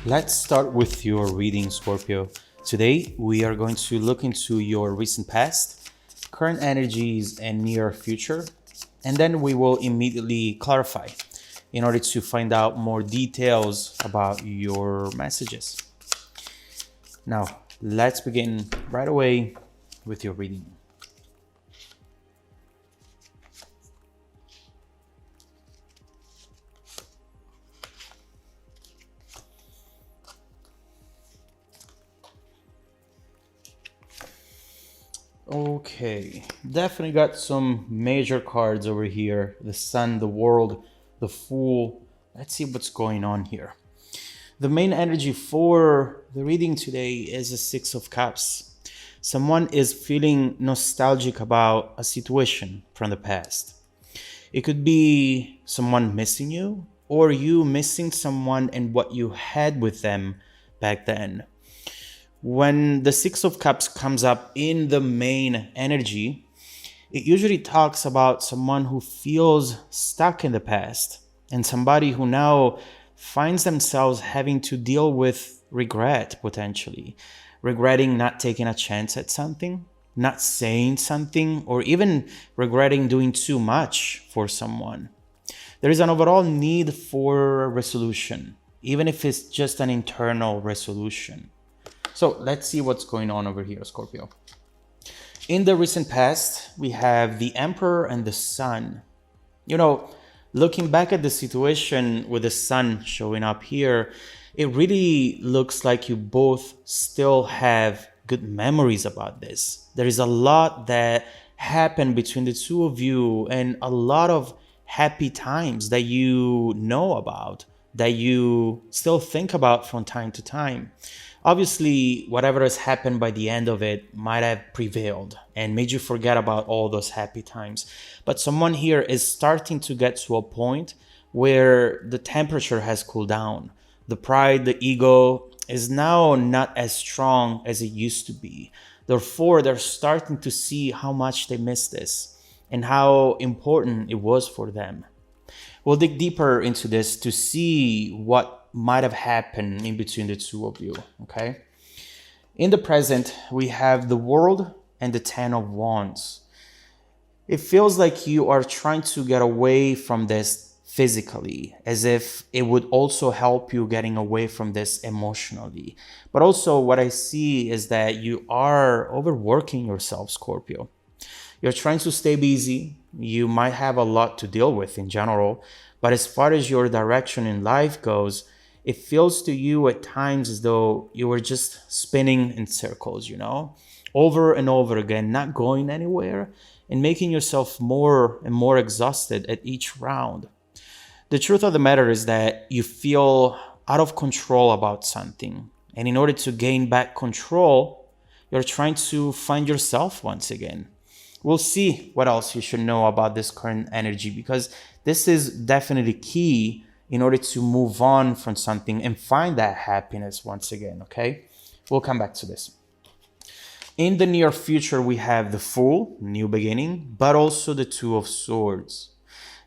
Let's start with your reading, Scorpio. Today, we are going to look into your recent past, current energies, and near future, and then we will immediately clarify in order to find out more details about your messages. Now, let's begin right away with your reading. Okay, definitely got some major cards over here. The Sun, the World, the Fool. Let's see what's going on here. The main energy for the reading today is the Six of Cups. Someone is feeling nostalgic about a situation from the past. It could be someone missing you, or you missing someone and what you had with them back then. When the Six of Cups comes up in the main energy, it usually talks about someone who feels stuck in the past and somebody who now finds themselves having to deal with regret, potentially regretting not taking a chance at something, not saying something, or even regretting doing too much for someone. There is an overall need for a resolution, even if it's just an internal resolution. So let's see what's going on over here, Scorpio. In the recent past, we have the Emperor and the Sun. Looking back at the situation with the Sun showing up here, it really looks like you both still have good memories about this. There is a lot that happened between the two of you and a lot of happy times that you know about, that you still think about from time to time. Obviously, whatever has happened by the end of it might have prevailed and made you forget about all those happy times. But someone here is starting to get to a point where the temperature has cooled down. The pride, the ego is now not as strong as it used to be. Therefore, they're starting to see how much they miss this and how important it was for them. We'll dig deeper into this to see what might have happened in between the two of you, okay? In the present, we have the World and the Ten of Wands. It feels like you are trying to get away from this physically, as if it would also help you getting away from this emotionally. But also what I see is that you are overworking yourself, Scorpio. You're trying to stay busy. You might have a lot to deal with in general, but as far as your direction in life goes, it feels to you at times as though you were just spinning in circles, over and over again, not going anywhere and making yourself more and more exhausted at each round. The truth of the matter is that you feel out of control about something. And in order to gain back control, you're trying to find yourself once again. We'll see what else you should know about this current energy, because this is definitely key in order to move on from something and find that happiness once again, okay? We'll come back to this. In the near future, we have the Fool, new beginning, but also the Two of Swords.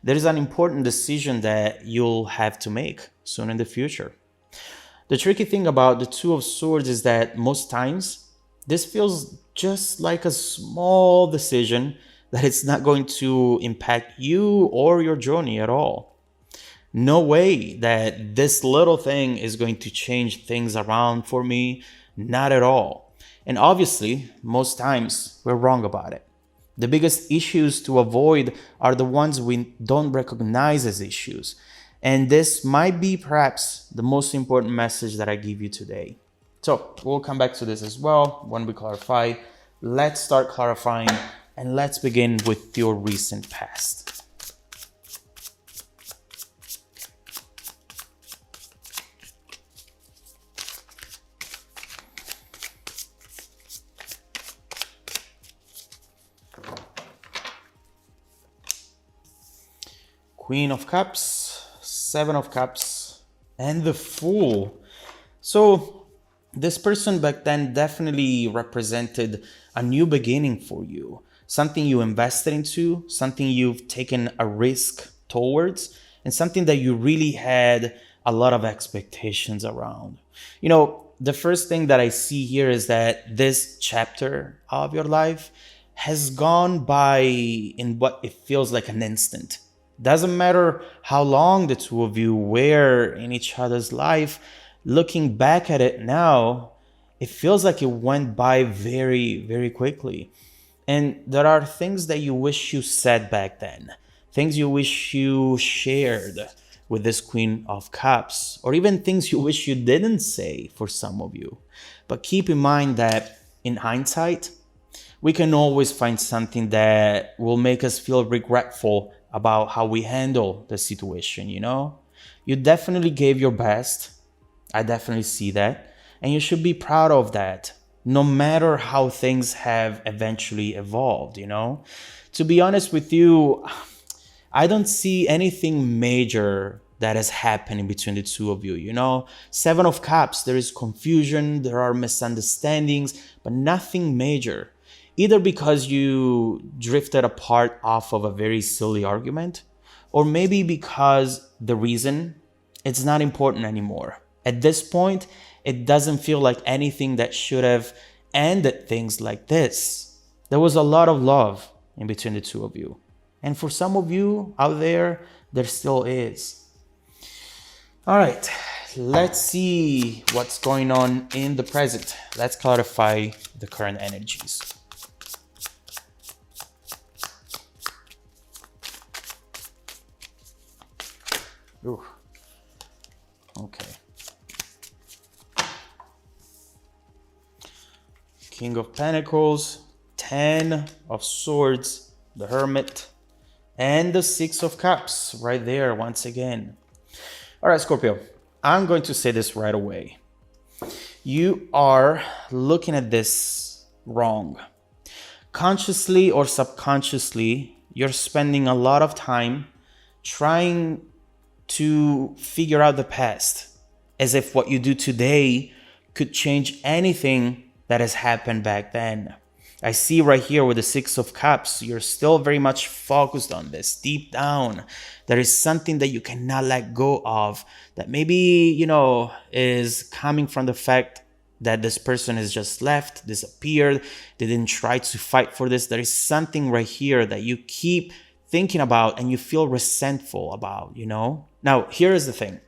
There is an important decision that you'll have to make soon in the future. The tricky thing about the Two of Swords is that most times this feels just like a small decision that it's not going to impact you or your journey at all. No way that this little thing is going to change things around for me. Not at all. And obviously, most times we're wrong about it. The biggest issues to avoid are the ones we don't recognize as issues. And this might be perhaps the most important message that I give you today. So we'll come back to this as well when we clarify. Let's start clarifying and let's begin with your recent past. Queen of Cups, Seven of Cups, and the Fool. So this person back then definitely represented a new beginning for you. Something you invested into, something you've taken a risk towards, and something that you really had a lot of expectations around. You know, the first thing that I see here is that this chapter of your life has gone by in what it feels like an instant. Doesn't matter how long the two of you were in each other's life, looking back at it now, it feels like it went by very, very quickly. And there are things that you wish you said back then, things you wish you shared with this Queen of Cups, or even things you wish you didn't say for some of you. But keep in mind that in hindsight, we can always find something that will make us feel regretful about how we handle the situation, you know? You definitely gave your best. I definitely see that. And you should be proud of that, no matter how things have eventually evolved, you know? To be honest with you, I don't see anything major that has happened in between the two of you, you know? Seven of Cups, there is confusion, there are misunderstandings, but nothing major. Either because you drifted apart off of a very silly argument, or maybe because the reason it's not important anymore. At this point, it doesn't feel like anything that should have ended things like this. There was a lot of love in between the two of you. And for some of you out there still is. All right, let's see what's going on in the present. Let's clarify the current energies. Ooh. Okay. King of Pentacles, 10 of Swords, the Hermit, and the Six of Cups right there once again. All right, Scorpio, I'm going to say this right away. You are looking at this wrong. Consciously or subconsciously, you're spending a lot of time trying to figure out the past, as if what you do today could change anything that has happened back then. I see right here with the Six of Cups, you're still very much focused on this. Deep down, there is something that you cannot let go of that maybe, you know, is coming from the fact that this person has just left, disappeared. They didn't try to fight for this. There is something right here that you keep thinking about and you feel resentful about, you know? Now, here is the thing.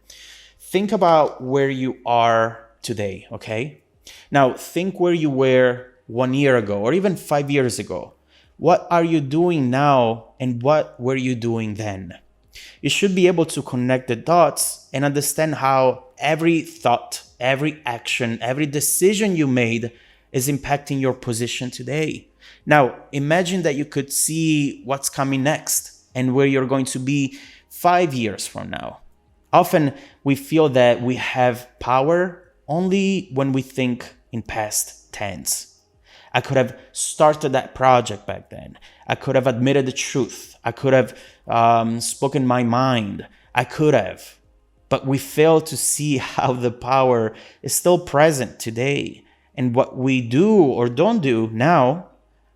Think about where you are today, okay? Now, think where you were 1 year ago or even 5 years ago. What are you doing now and what were you doing then? You should be able to connect the dots and understand how every thought, every action, every decision you made is impacting your position today. Now, imagine that you could see what's coming next and where you're going to be 5 years from now. Often we feel that we have power only when we think in past tense. I could have started that project back then. I could have admitted the truth. I could have spoken my mind. I could have. But we fail to see how the power is still present today. And what we do or don't do now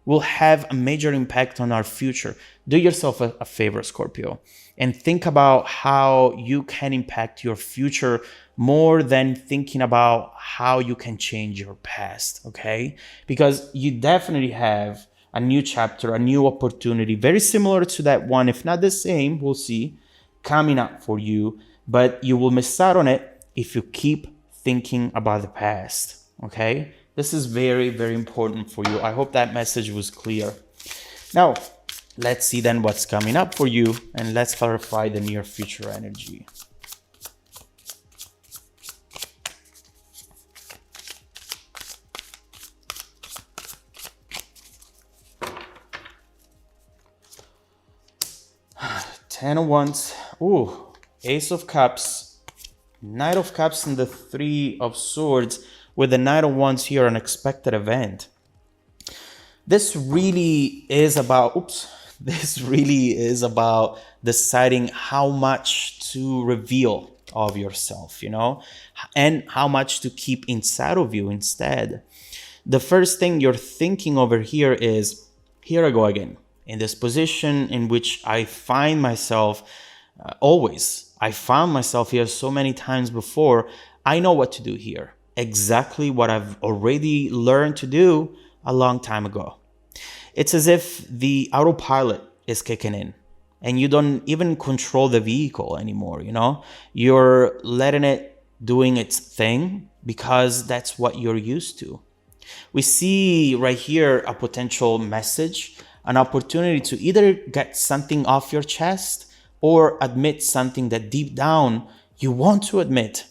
will have a major impact on our future. Do yourself a favor, Scorpio, and think about how you can impact your future more than thinking about how you can change your past, okay? Because you definitely have a new chapter, a new opportunity, very similar to that one, if not the same, we'll see, coming up for you, but you will miss out on it if you keep thinking about the past, okay? This is very, very important for you. I hope that message was clear. Now, let's see then what's coming up for you, and let's clarify the near future energy. Ten of Wands, ooh, Ace of Cups, Knight of Cups, and the Three of Swords, with the Knight of Wands here, an unexpected event. This really is about, this really is about deciding how much to reveal of yourself, you know, and how much to keep inside of you instead. The first thing you're thinking over here is, here I go again, in this position in which I find myself always. I found myself here so many times before. I know what to do here. Exactly what I've already learned to do a long time ago. It's as if the autopilot is kicking in and you don't even control the vehicle anymore, you know? You're letting it doing its thing because that's what you're used to. We see right here a potential message, an opportunity to either get something off your chest or admit something that deep down you want to admit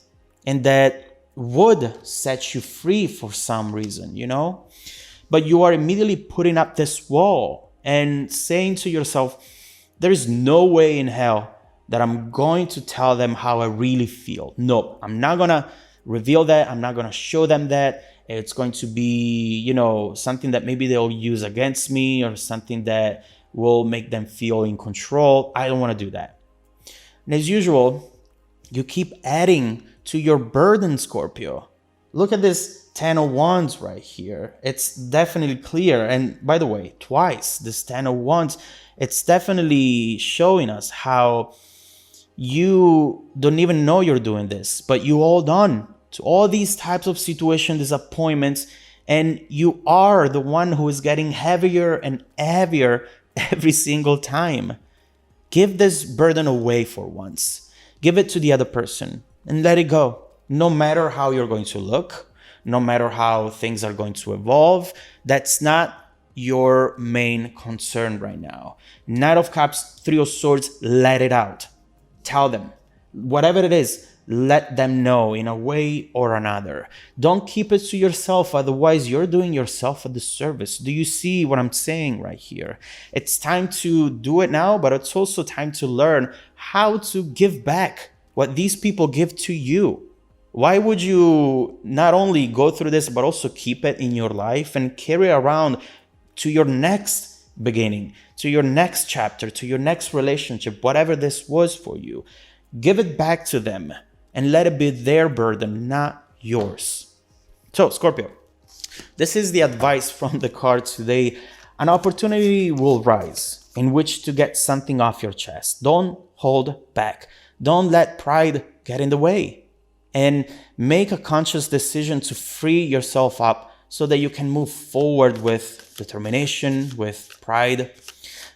and that would set you free for some reason, you know? But you are immediately putting up this wall and saying to yourself, there is no way in hell that I'm going to tell them how I really feel. No, I'm not going to reveal that. I'm not going to show them that. It's going to be, you know, something that maybe they'll use against me or something that will make them feel in control. I don't want to do that. And as usual, you keep adding to your burden, Scorpio. Look at this 10 of Wands right here. It's definitely clear. And by the way, twice this 10 of Wands, it's definitely showing us how you don't even know you're doing this, but you hold on to all these types of situations, disappointments, and you are the one who is getting heavier and heavier every single time. Give this burden away for once. Give it to the other person and let it go. No matter how you're going to look, no matter how things are going to evolve, that's not your main concern right now. Knight of Cups, Three of Swords, let it out. Tell them. Whatever it is, let them know in a way or another. Don't keep it to yourself, otherwise you're doing yourself a disservice. Do you see what I'm saying right here? It's time to do it now, but it's also time to learn how to give back what these people give to you. Why would you not only go through this, but also keep it in your life and carry around to your next beginning, to your next chapter, to your next relationship, whatever this was for you? Give it back to them and let it be their burden, not yours. So, Scorpio, this is the advice from the cards today. An opportunity will rise in which to get something off your chest. Don't hold back. Don't let pride get in the way. And make a conscious decision to free yourself up so that you can move forward with determination, with pride.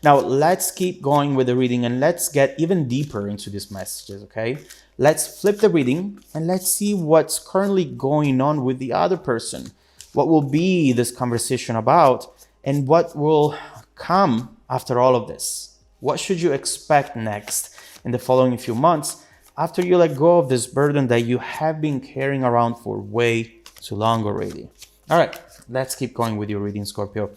Now, let's keep going with the reading and let's get even deeper into these messages, okay? Let's flip the reading and let's see what's currently going on with the other person. What will be this conversation about and what will come after all of this? What should you expect next in the following few months after you let go of this burden that you have been carrying around for way too long already? All right, let's keep going with your reading, Scorpio.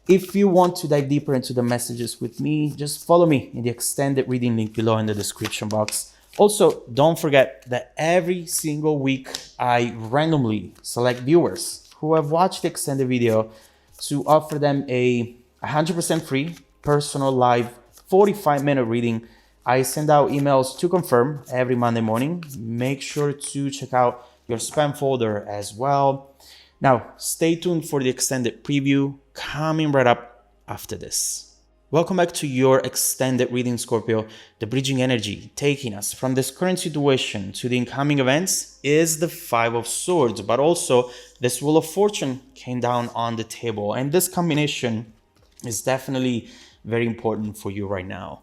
If you want to dive deeper into the messages with me, just follow me in the extended reading link below in the description box. Also, don't forget that every single week I randomly select viewers who have watched the extended video to offer them a 100% free personal live 45-minute reading. I send out emails to confirm every Monday morning. Make sure to check out your spam folder as well. Now, stay tuned for the extended preview coming right up after this. Welcome back to your extended reading, Scorpio. The bridging energy taking us from this current situation to the incoming events is the Five of Swords, but also this Wheel of Fortune came down on the table. And this combination is definitely very important for you right now.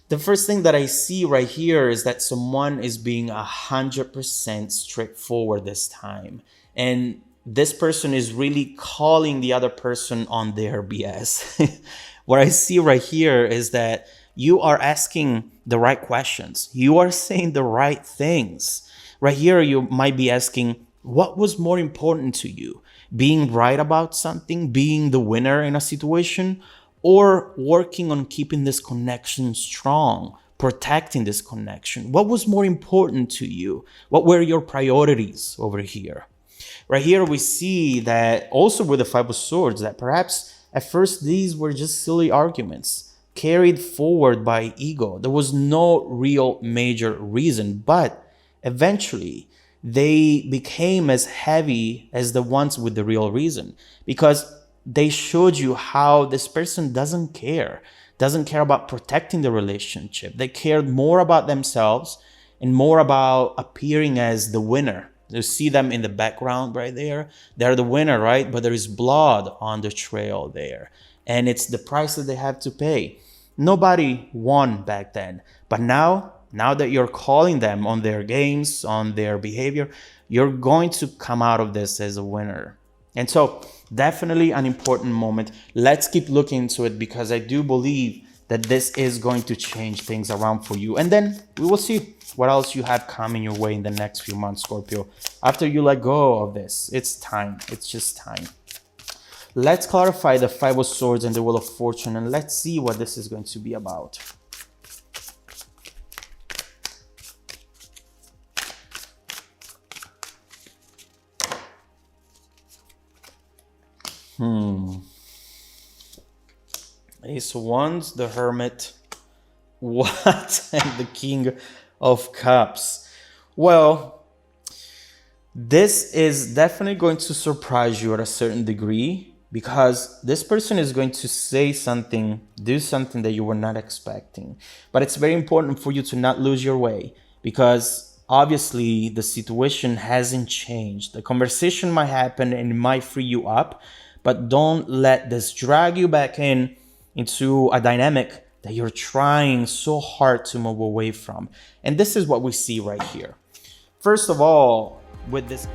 The first thing that I see right here is that someone is being 100% straightforward this time. And this person is really calling the other person on their BS. What I see right here is that you are asking the right questions. You are saying the right things. Right here, you might be asking, what was more important to you? Being right about something, being the winner in a situation, or working on keeping this connection strong, protecting this connection? What was more important to you? What were your priorities over here? Right here, we see that also with the Five of Swords, that perhaps at first these were just silly arguments carried forward by ego. There was no real major reason, but eventually they became as heavy as the ones with the real reason because they showed you how this person doesn't care. doesn't care about protecting the relationship. They care more about themselves and more about appearing as the winner. You see them in the background right there. They're the winner, right? But there is blood on the trail there. And it's the price that they have to pay. Nobody won back then. But now that you're calling them on their games, on their behavior, you're going to come out of this as a winner. And so definitely an important moment. Let's keep looking into it, because I do believe that this is going to change things around for you. And then we will see what else you have coming your way in the next few months, Scorpio. After you let go of this, it's time. It's just time. Let's clarify the Five of Swords and the Wheel of Fortune, and let's see what this is going to be about. Ace of Wands, the Hermit, what? And the King of Cups. Well, this is definitely going to surprise you at a certain degree, because this person is going to say something, do something that you were not expecting. But it's very important for you to not lose your way, because obviously the situation hasn't changed. The conversation might happen and it might free you up, but don't let this drag you back into a dynamic that you're trying so hard to move away from. And this is what we see right here. First of all, with this